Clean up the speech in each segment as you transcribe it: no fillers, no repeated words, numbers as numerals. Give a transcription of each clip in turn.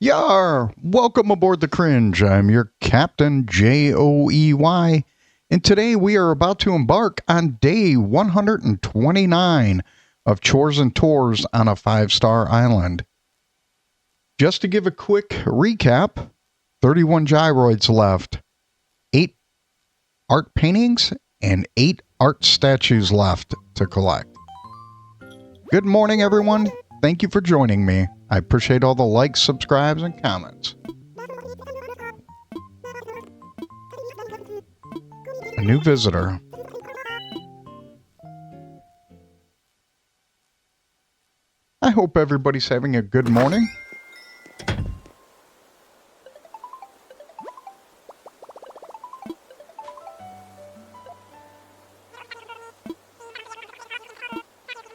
Yar! Welcome aboard the Cringe. I'm your Captain Joey, and today we are about to embark on day 129 of Chores and Tours on a 5-star island. Just to give a quick recap, 31 gyroids left, 8 art paintings, and 8 art statues left to collect. Good morning, everyone. Thank you for joining me. I appreciate all the likes, subscribes, and comments. A new visitor. I hope everybody's having a good morning.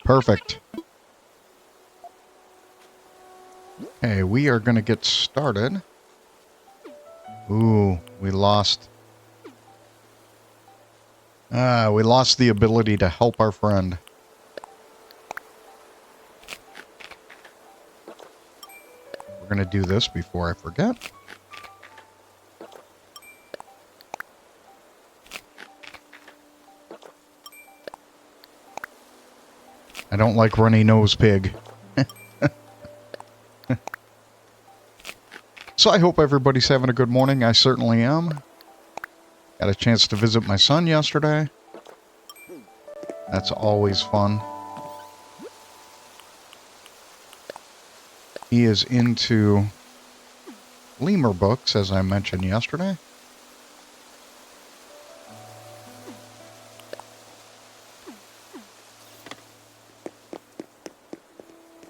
Perfect. Okay, we are going to get started. Ooh, we lost the ability to help our friend. We're going to do this before I forget. I don't like runny nose pig. So I hope everybody's having a good morning. I certainly am. Got a chance to visit my son yesterday. That's always fun. He is into lemur books, as I mentioned yesterday.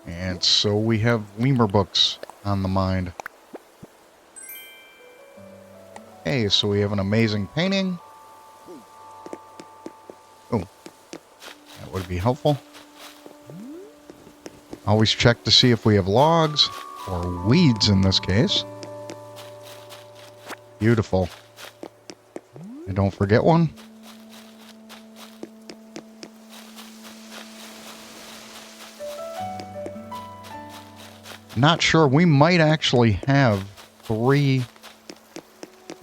And so we have lemur books on the mind. Okay, so we have an amazing painting. Oh, that would be helpful. Always check to see if we have logs, or weeds in this case. Beautiful. And don't forget one. Not sure, we might actually have 3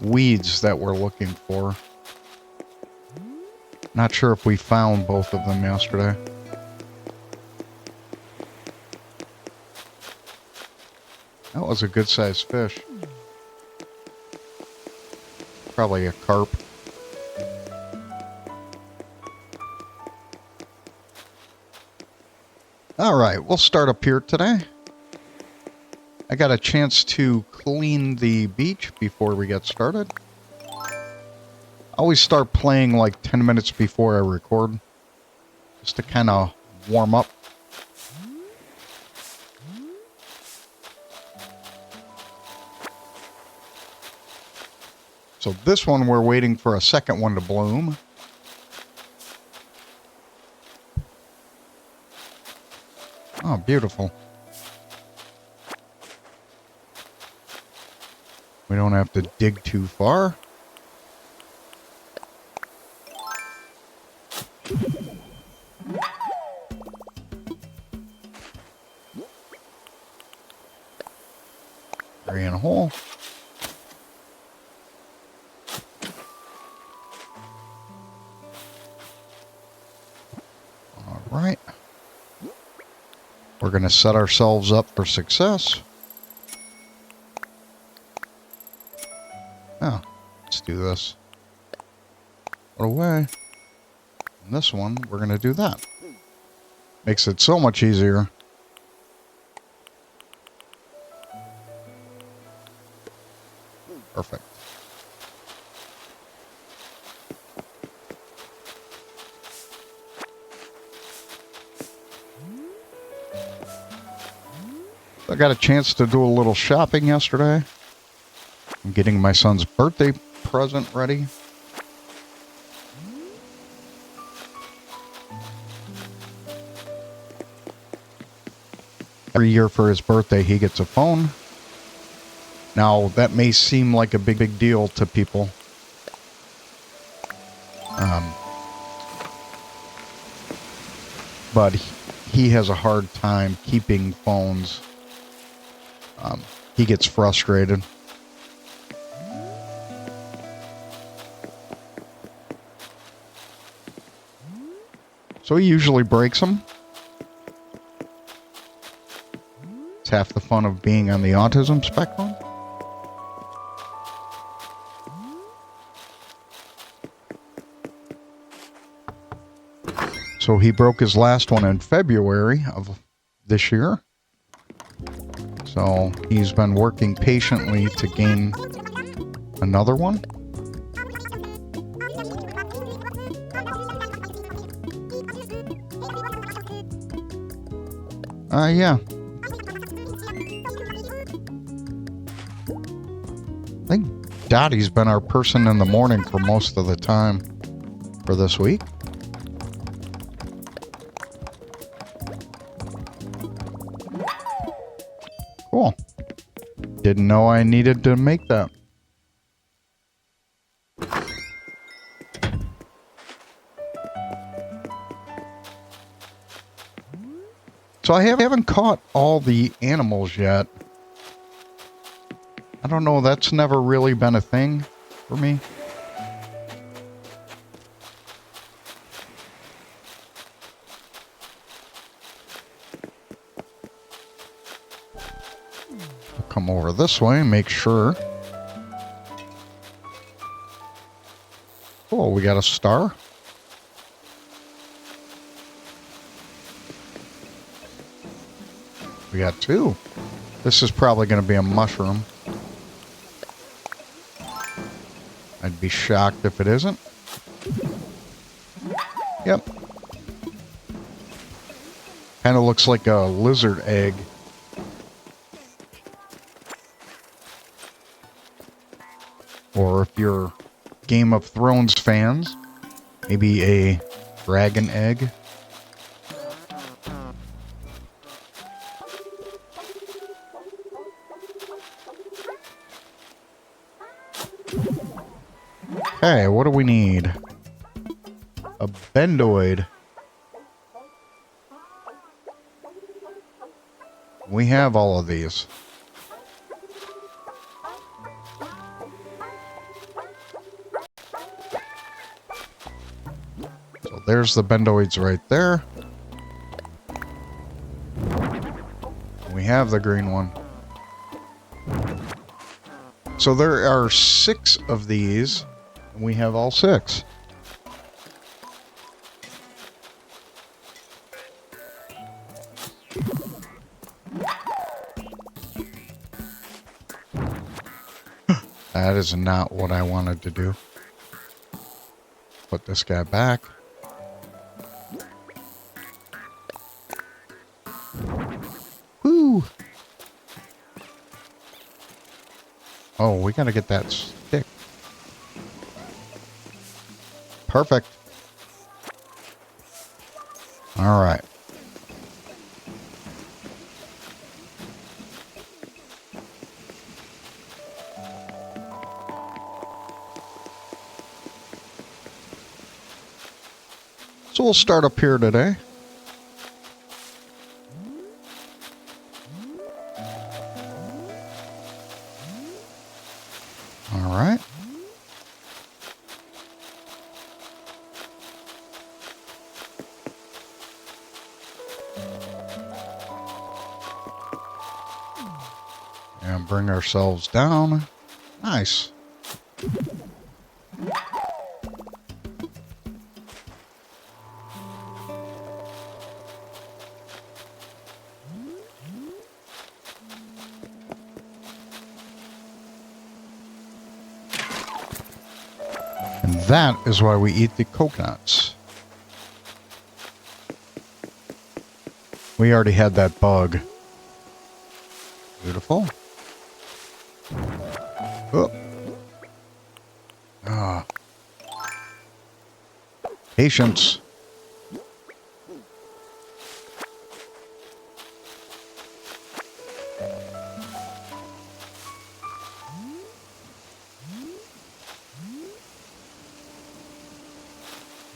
weeds that we're looking for. Not sure if we found both of them yesterday. That was a good sized fish. Probably a carp. Alright, we'll start up here today. I got a chance to clean the beach before we get started. I always start playing like 10 minutes before I record, just to kind of warm up. So this one, we're waiting for a second one to bloom. Oh, beautiful. We don't have to dig too far. Three in a hole. All right. We're going to set ourselves up for success. Oh, let's do this. Put away. And this one, we're going to do that. Makes it so much easier. Perfect. I got a chance to do a little shopping yesterday. I'm getting my son's birthday present ready. Every year for his birthday, he gets a phone. Now, that may seem like a big deal to people. But he has a hard time keeping phones. he gets frustrated. So he usually breaks them. It's half the fun of being on the autism spectrum. So he broke his last one in February of this year. So he's been working patiently to gain another one. Yeah. I think Dottie's been our person in the morning for most of the time for this week. Cool. Didn't know I needed to make that. So I haven't caught all the animals yet. I don't know, that's never really been a thing for me. I'll come over this way and make sure. Oh, we got a star. We got two. This is probably going to be a mushroom. I'd be shocked if it isn't. Yep. Kind of looks like a lizard egg. Or if you're Game of Thrones fans, maybe a dragon egg. Okay, what do we need? A bendoid. We have all of these. So there's the bendoids right there. We have the green one. So there are 6 of these. We have all 6. That is not what I wanted to do. Put this guy back. Woo! Oh, we gotta get that stick. Perfect. All right. So we'll start up here today. All right. And bring ourselves down. Nice. And that is why we eat the coconuts. We already had that bug. Beautiful. Oh. Ah. Patience.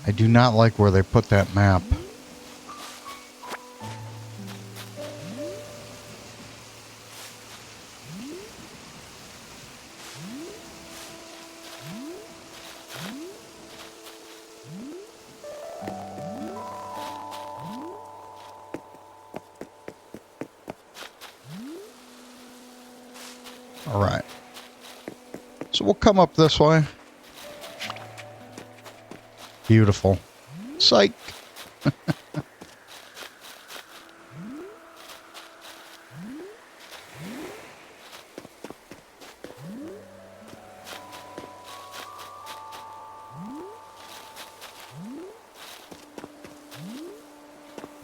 I do not like where they put that map. All right. So we'll come up this way. Beautiful. Psych.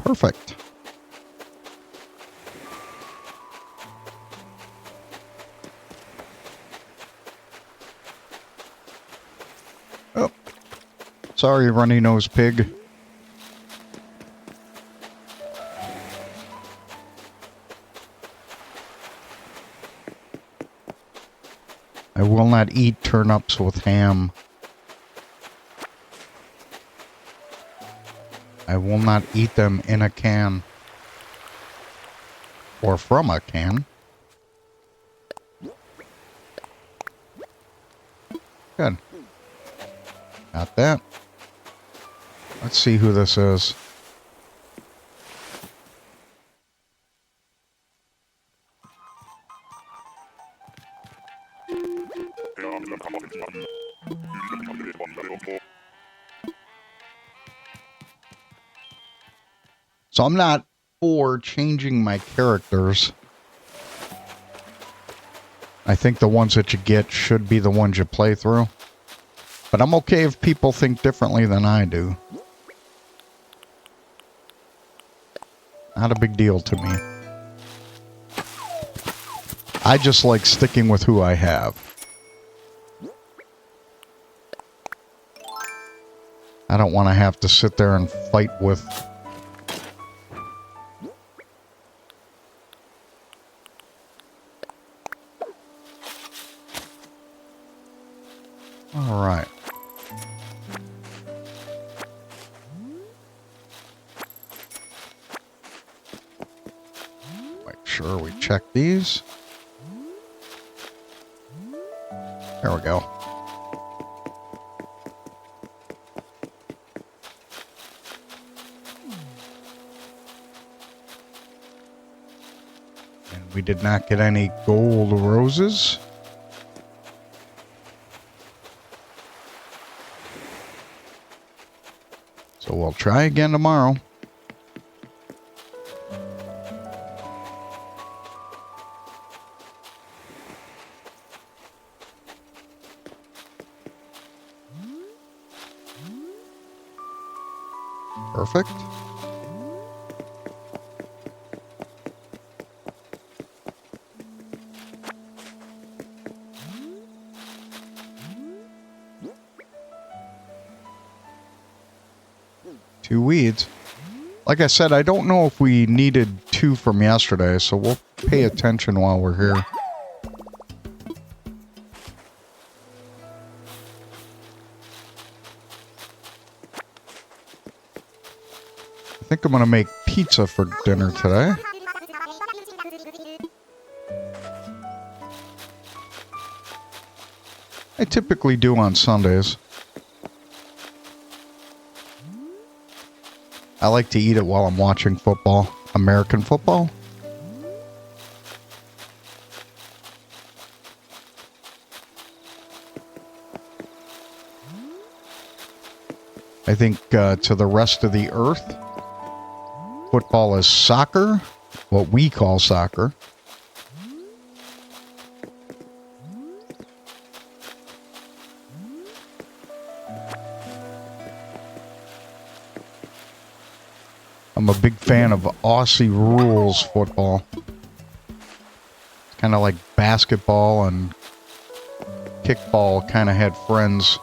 Perfect. Oh, sorry, runny nose pig. I will not eat turnips with ham. I will not eat them in a can. Or from a can. Good. Got that. Let's see who this is. So I'm not for changing my characters. I think the ones that you get should be the ones you play through. But I'm okay if people think differently than I do. Not a big deal to me. I just like sticking with who I have. I don't want to have to sit there and fight with... All right. Make sure we check these. There we go. And we did not get any gold roses. So we'll try again tomorrow. Perfect. Two weeds. Like I said, I don't know if we needed two from yesterday, so we'll pay attention while we're here. I think I'm going to make pizza for dinner today. I typically do on Sundays. I like to eat it while I'm watching football. American football. I think to the rest of the earth, football is soccer, what we call soccer. I'm a big fan of Aussie rules football. It's kind of like basketball and kickball kind of had friends.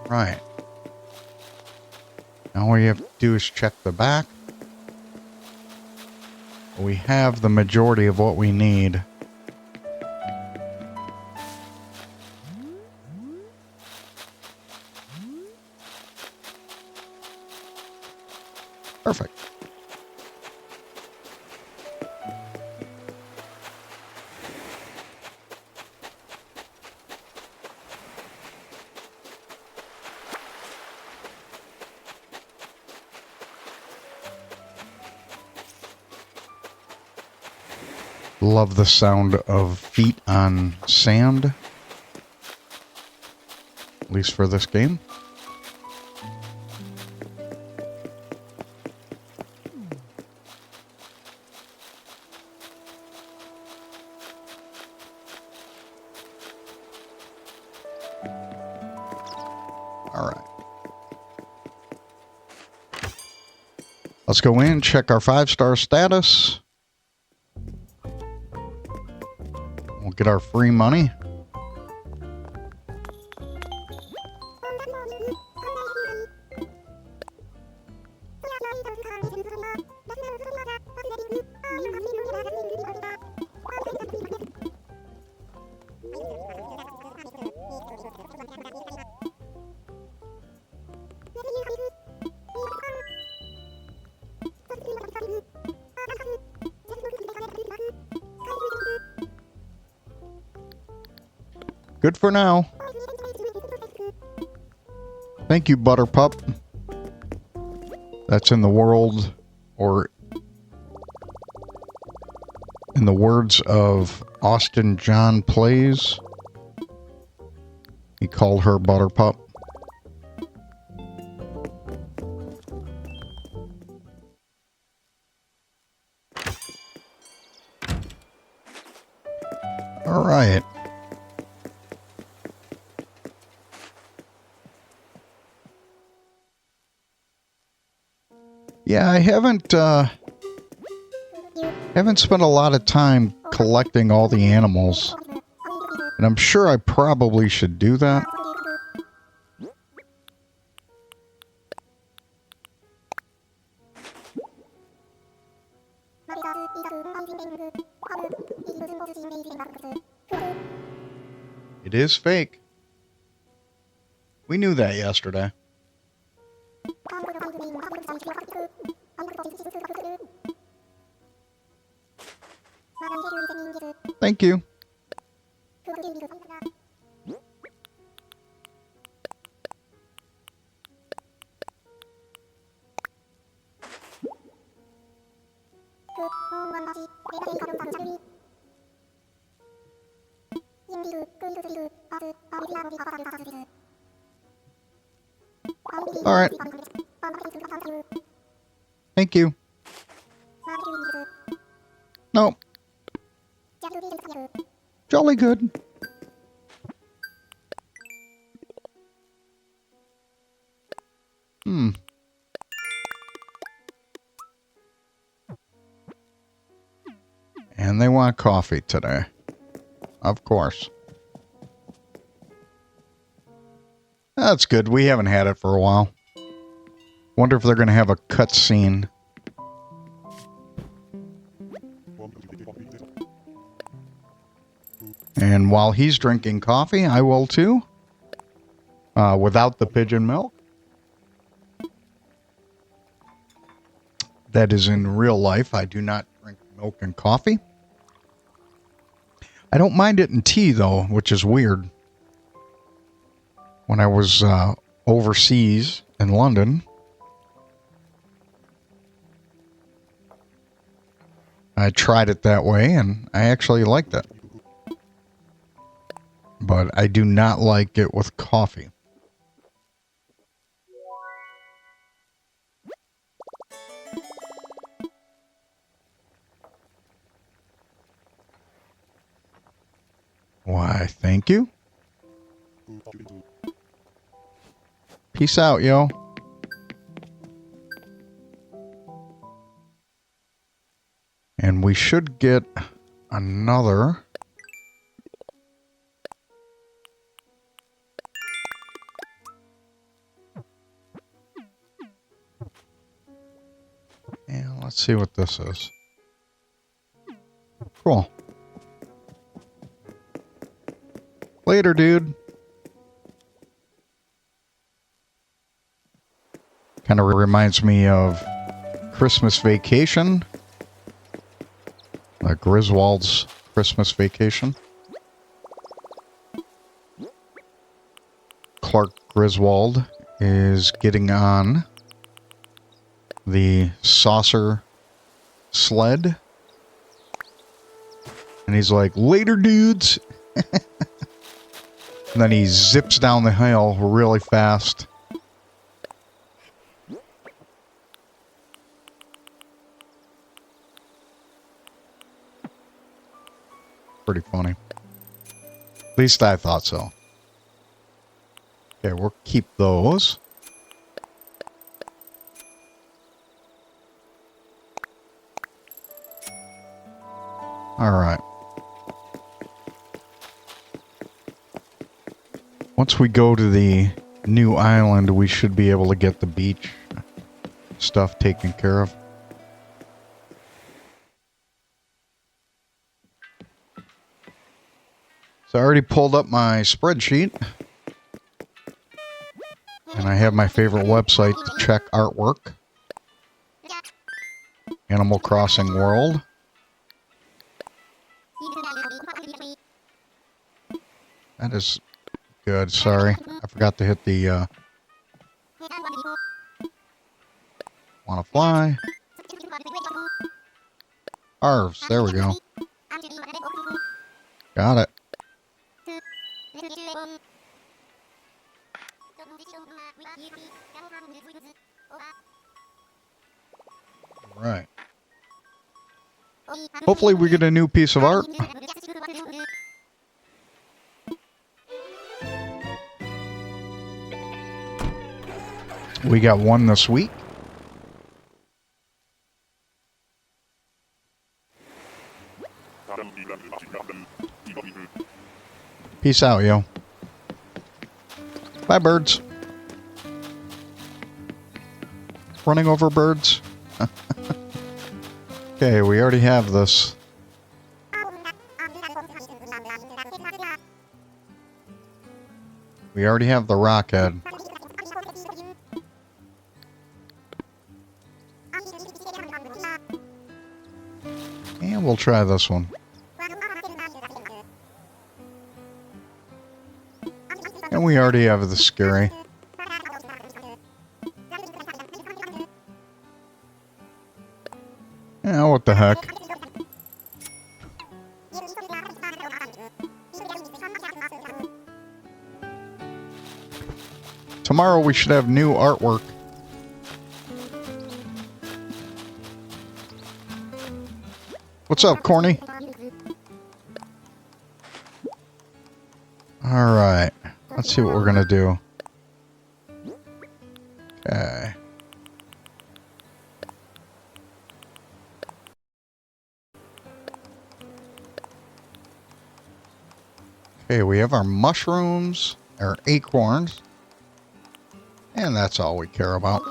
Right. Now all you have to do is check the back. We have the majority of what we need. Perfect. Love the sound of feet on sand. At least for this game. All right. Let's go in, check our 5-star status. We'll get our free money. Good for now. Thank you, Butterpup. That's in the world, or in the words of Austin John Plays, he called her Butterpup. All right. Yeah, I haven't spent a lot of time collecting all the animals, and I'm sure I probably should do that. It is fake. We knew that yesterday. Thank you. All right. Thank you. No. Jolly good. And they want coffee today. Of course. That's good. We haven't had it for a while. Wonder if they're going to have a cutscene. And while he's drinking coffee, I will too. Without the pigeon milk. That is in real life. I do not drink milk and coffee. I don't mind it in tea, though, which is weird. When I was overseas in London, I tried it that way, and I actually liked it. But I do not like it with coffee. Why, thank you. Peace out, yo. And we should get another. And let's see what this is. Cool. Later, dude. Kind of reminds me of Christmas Vacation. Griswold's Christmas Vacation. Clark Griswold is getting on the saucer sled And he's like, later, dudes. And then he zips down the hill really fast. Pretty funny. At least I thought so. Okay, we'll keep those. All right. Once we go to the new island, we should be able to get the beach stuff taken care of. So I already pulled up my spreadsheet. And I have my favorite website to check artwork. Animal Crossing World. That is good, sorry. I forgot to hit the, wanna fly. Harvs, there we go. Got it. Right. Hopefully we get a new piece of art. We got one this week. Peace out, yo. Bye, birds. Running over birds. Okay, we already have this. We already have the rock head. And we'll try this one. And we already have the scary. Yeah, what the heck. Tomorrow we should have new artwork. What's up, Corny? Alright. Let's see what we're gonna do. Okay. Okay, we have our mushrooms, our acorns, and that's all we care about.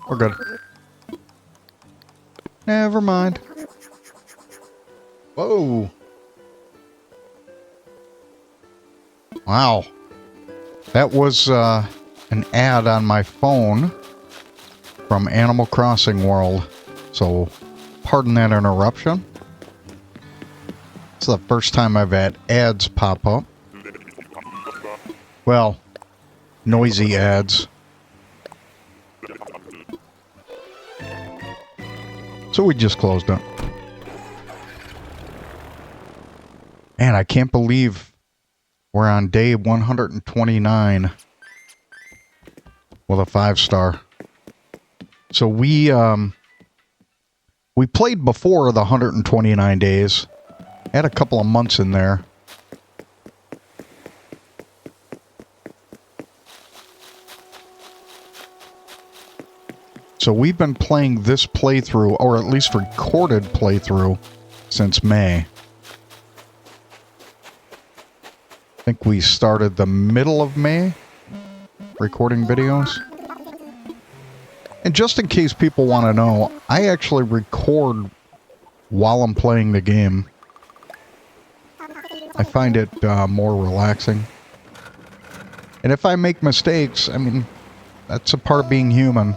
We're good. Never mind. Whoa. Wow. That was an ad on my phone from Animal Crossing World. So, pardon that interruption. It's the first time I've had ads pop up. Well, noisy ads. So we just closed it. Man, I can't believe we're on day 129 with a 5-star. So we played before the 129 days. Had a couple of months in there. So we've been playing this playthrough, or at least recorded playthrough, since May. I think we started the middle of May recording videos. And just in case people want to know, I actually record while I'm playing the game. I find it more relaxing. And if I make mistakes, I mean, that's a part of being human.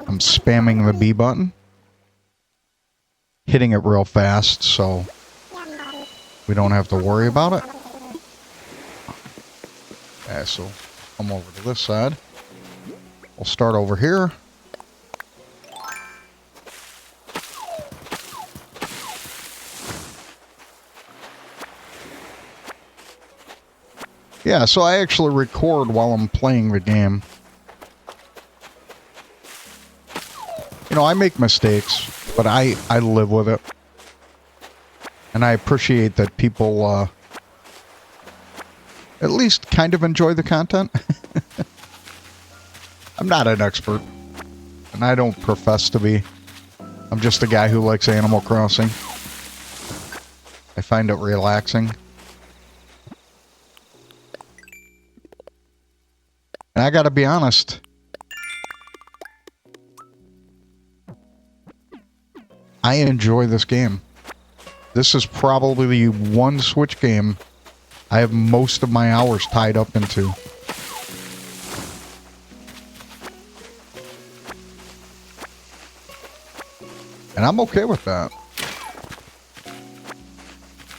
I'm spamming the B button. Hitting it real fast, so we don't have to worry about it. Okay, so come over to this side. We'll start over here. Yeah, so I actually record while I'm playing the game. You know, I make mistakes, but I live with it. And I appreciate that people at least kind of enjoy the content. I'm not an expert, and I don't profess to be. I'm just a guy who likes Animal Crossing. I find it relaxing. And I gotta be honest, I enjoy this game. This is probably the one Switch game I have most of my hours tied up into. And I'm okay with that.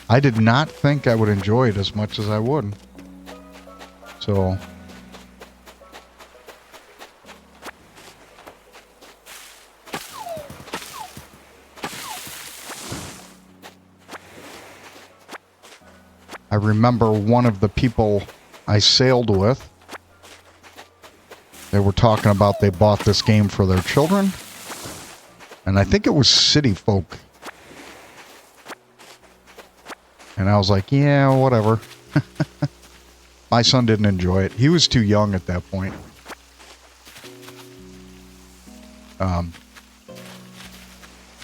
I did not think I would enjoy it as much as I would. So... I remember one of the people I sailed with, they were talking about they bought this game for their children. And I think it was City Folk. And I was like, yeah, whatever. My son didn't enjoy it. He was too young at that point.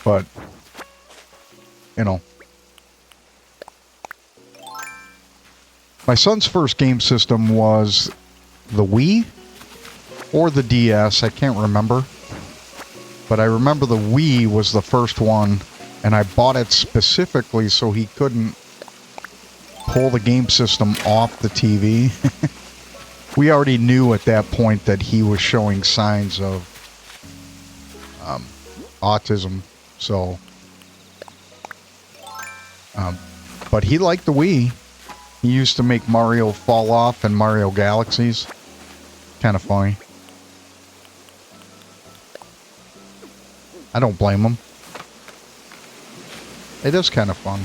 But, you know. My son's first game system was the Wii or the DS. I can't remember. But I remember the Wii was the first one, and I bought it specifically so he couldn't pull the game system off the TV. We already knew at that point that he was showing signs of autism, so... but he liked the Wii. He used to make Mario fall off in Mario Galaxies. Kind of funny. I don't blame him. It is kind of fun.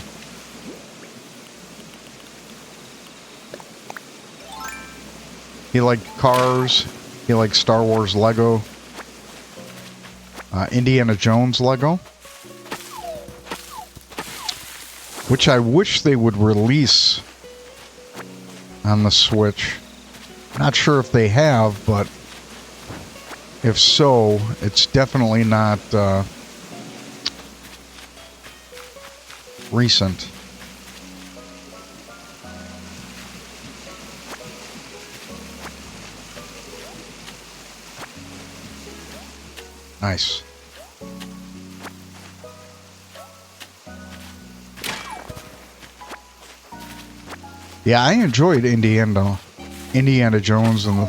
He liked cars. He liked Star Wars Lego. Indiana Jones Lego. Which I wish they would release on the Switch. Not sure if they have, but if so, it's definitely not recent. Nice. Yeah, I enjoyed Indiana Jones and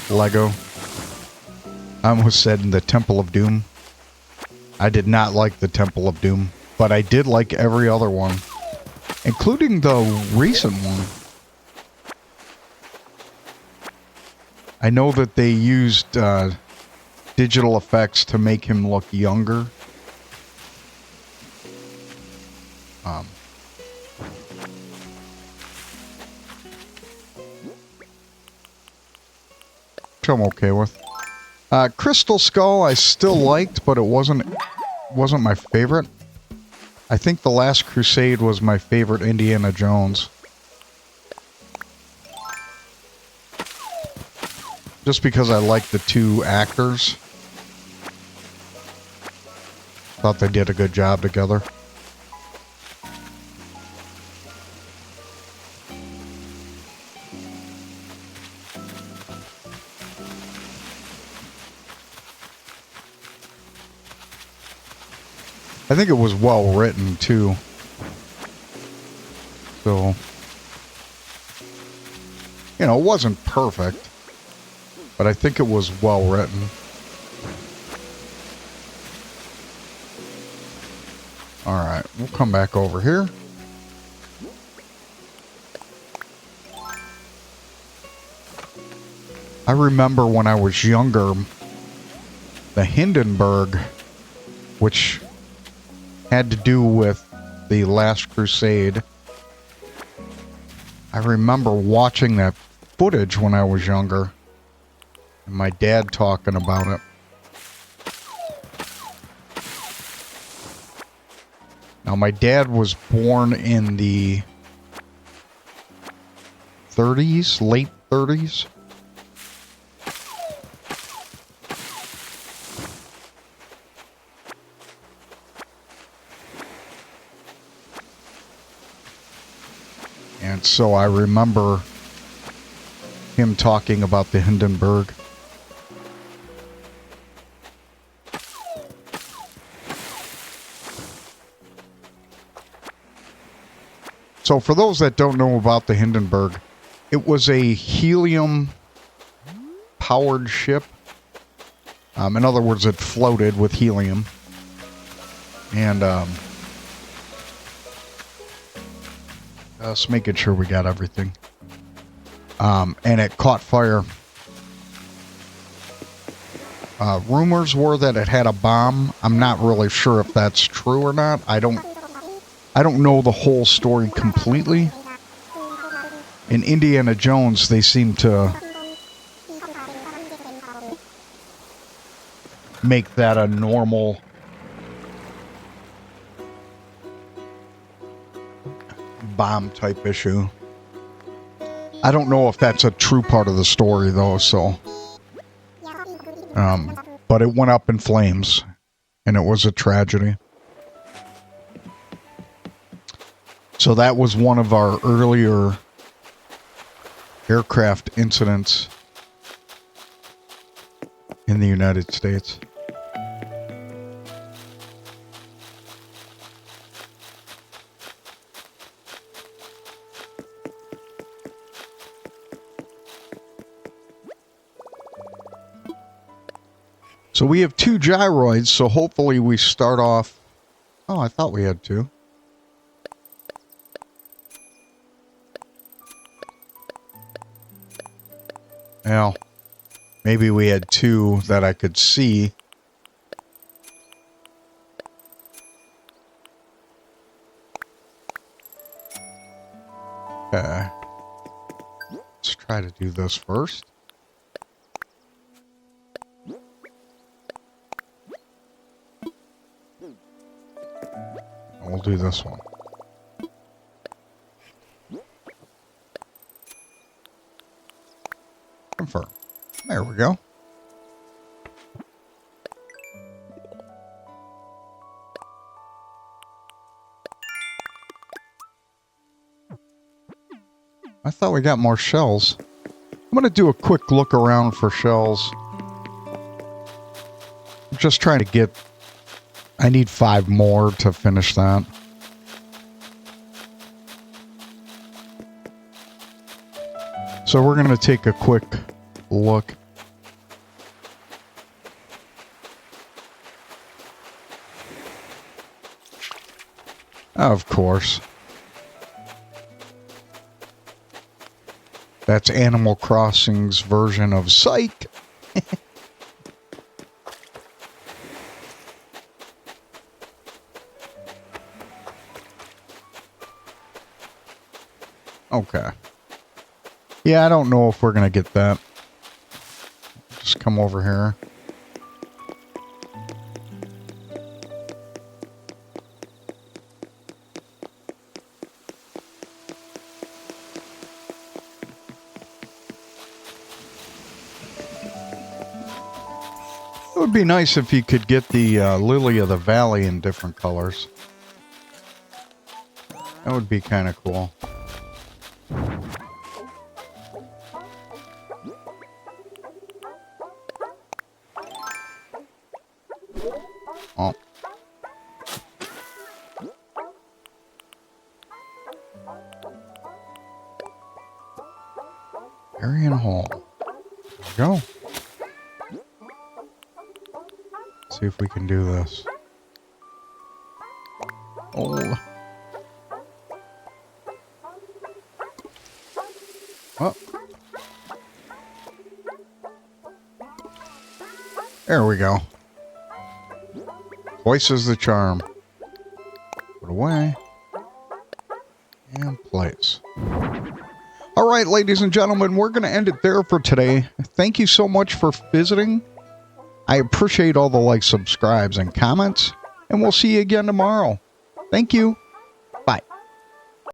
the Lego. I almost said in the Temple of Doom. I did not like the Temple of Doom, but I did like every other one, including the recent one. I know that they used digital effects to make him look younger. Which I'm okay with. Crystal Skull I still liked, but it wasn't my favorite. I think The Last Crusade was my favorite Indiana Jones. Just because I liked the two actors. Thought they did a good job together. I think it was well written too. So, you know, it wasn't perfect, but I think it was well written. Alright, we'll come back over here. I remember when I was younger, the Hindenburg, which had to do with the Last Crusade. I remember watching that footage when I was younger. And my dad talking about it. Now, my dad was born in the 30s, late 30s. And so I remember him talking about the Hindenburg. So for those that don't know about the Hindenburg, it was a helium-powered ship. In other words, it floated with helium. And just making sure we got everything. And it caught fire. Rumors were that it had a bomb. I'm not really sure if that's true or not. I don't know the whole story completely. In Indiana Jones, they seem to make that a normal bomb type issue. I don't know if that's a true part of the story though, so but it went up in flames and it was a tragedy. So that was one of our earlier aircraft incidents in the United States. So we have 2 gyroids, so hopefully we start off... Oh, I thought we had 2. Well, maybe we had 2 that I could see. Okay. Let's try to do this first. We'll do this one. Confirm. There we go. I thought we got more shells. I'm going to do a quick look around for shells. I'm just trying to get... I need 5 more to finish that. So we're going to take a quick look. Of course. That's Animal Crossing's version of Psych. Okay. Yeah, I don't know if we're going to get that. Just come over here. It would be nice if you could get the Lily of the Valley in different colors. That would be kind of cool. Oh. Arian Hall. There we go. See if we can do this. Oh. Oh. There we go. Voice is the charm. Put away. And place. All right, ladies and gentlemen, we're going to end it there for today. Thank you so much for visiting. I appreciate all the likes, subscribes, and comments, and we'll see you again tomorrow. Thank you.